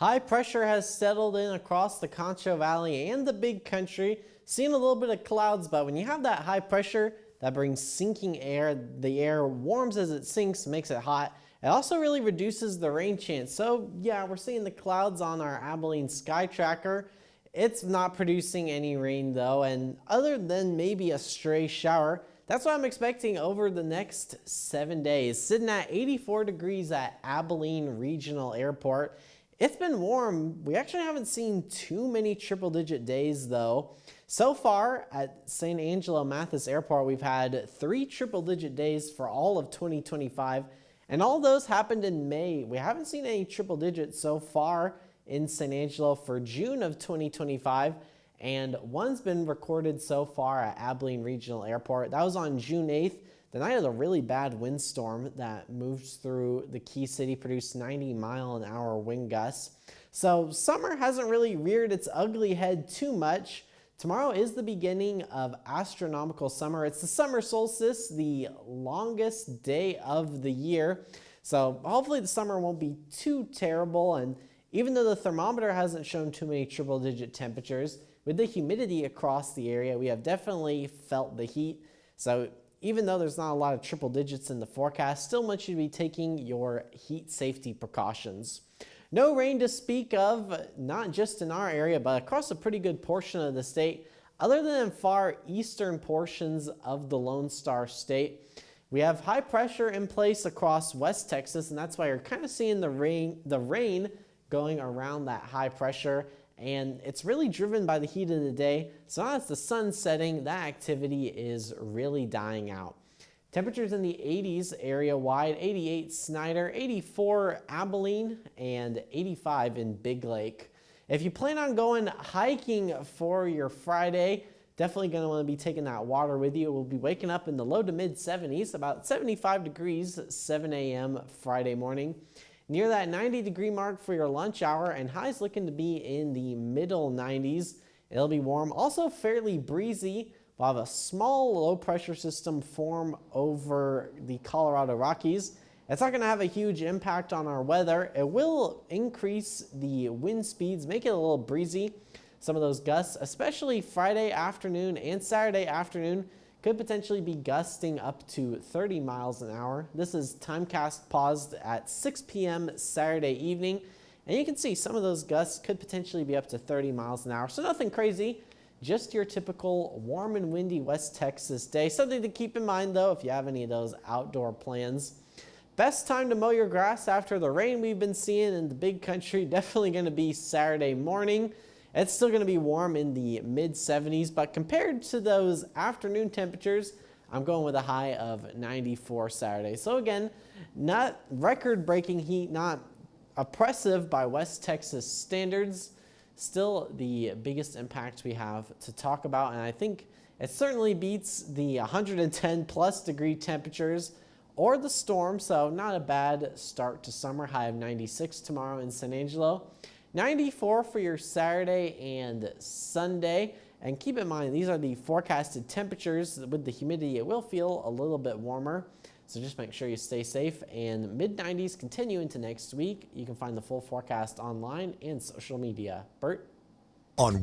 High pressure has settled in across the Concho Valley and the Big Country. Seeing a little bit of clouds, but when you have that high pressure, that brings sinking air. The air warms as it sinks, makes it hot. It also really reduces the rain chance. So yeah, we're seeing the clouds on our Abilene sky tracker. It's not producing any rain though, and other than maybe a stray shower, that's what I'm expecting over the next 7 days. Sitting at 84 degrees at Abilene Regional Airport. It's been warm. We actually haven't seen too many triple-digit days though. So far at St. Angelo Mathis Airport, we've had 3 triple-digit days for all of 2025, and all those happened in May. We haven't seen any triple digits so far in St. Angelo for June of 2025, and one's been recorded so far at Abilene Regional Airport. That was on June 8th, the night of the really bad windstorm that moved through the key city, produced 90-mile-an-hour wind gusts. So summer hasn't really reared its ugly head too much. Tomorrow is the beginning of astronomical summer. It's the summer solstice, the longest day of the year. So hopefully the summer won't be too terrible. And even though the thermometer hasn't shown too many triple-digit temperatures, with the humidity across the area, we have definitely felt the heat. So even though there's not a lot of triple digits in the forecast, still want you to be taking your heat safety precautions. No rain to speak of, not just in our area, but across a pretty good portion of the state, other than in far eastern portions of the Lone Star State. We have high pressure in place across West Texas, and that's why you're kind of seeing the rain going around that high pressure. And it's really driven by the heat of the day. So as the sun's setting, that activity is really dying out. Temperatures in the 80s area wide, 88 Snyder, 84 Abilene, and 85 in Big Lake. If you plan on going hiking for your Friday, definitely going to want to be taking that water with you. We'll be waking up in the low to mid 70s, about 75 degrees, 7 a.m. Friday morning. Near that 90-degree mark for your lunch hour, and highs looking to be in the middle 90s. It'll be warm, also fairly breezy. We'll have a small low-pressure system form over the Colorado Rockies. It's not going to have a huge impact on our weather. It will increase the wind speeds, make it a little breezy. Some of those gusts, especially Friday afternoon and Saturday afternoon, could potentially be gusting up to 30 miles an hour. This is timecast paused at 6 p.m. Saturday evening. And you can see some of those gusts could potentially be up to 30 miles an hour. So nothing crazy, just your typical warm and windy West Texas day. Something to keep in mind though if you have any of those outdoor plans. Best time to mow your grass after the rain we've been seeing in the Big Country, definitely going to be Saturday morning. It's still going to be warm in the mid 70s, but compared to those afternoon temperatures, I'm going with a high of 94 Saturday. So again, not record-breaking heat, not oppressive by West Texas standards. Still the biggest impact we have to talk about, and I think it certainly beats the 110 plus degree temperatures or the storm, so not a bad start to summer. High of 96 tomorrow in San Angelo. 94 for your Saturday and Sunday. And keep in mind, these are the forecasted temperatures. With the humidity, it will feel a little bit warmer. So just make sure you stay safe. And mid-90s continue into next week. You can find the full forecast online and social media. Bert? On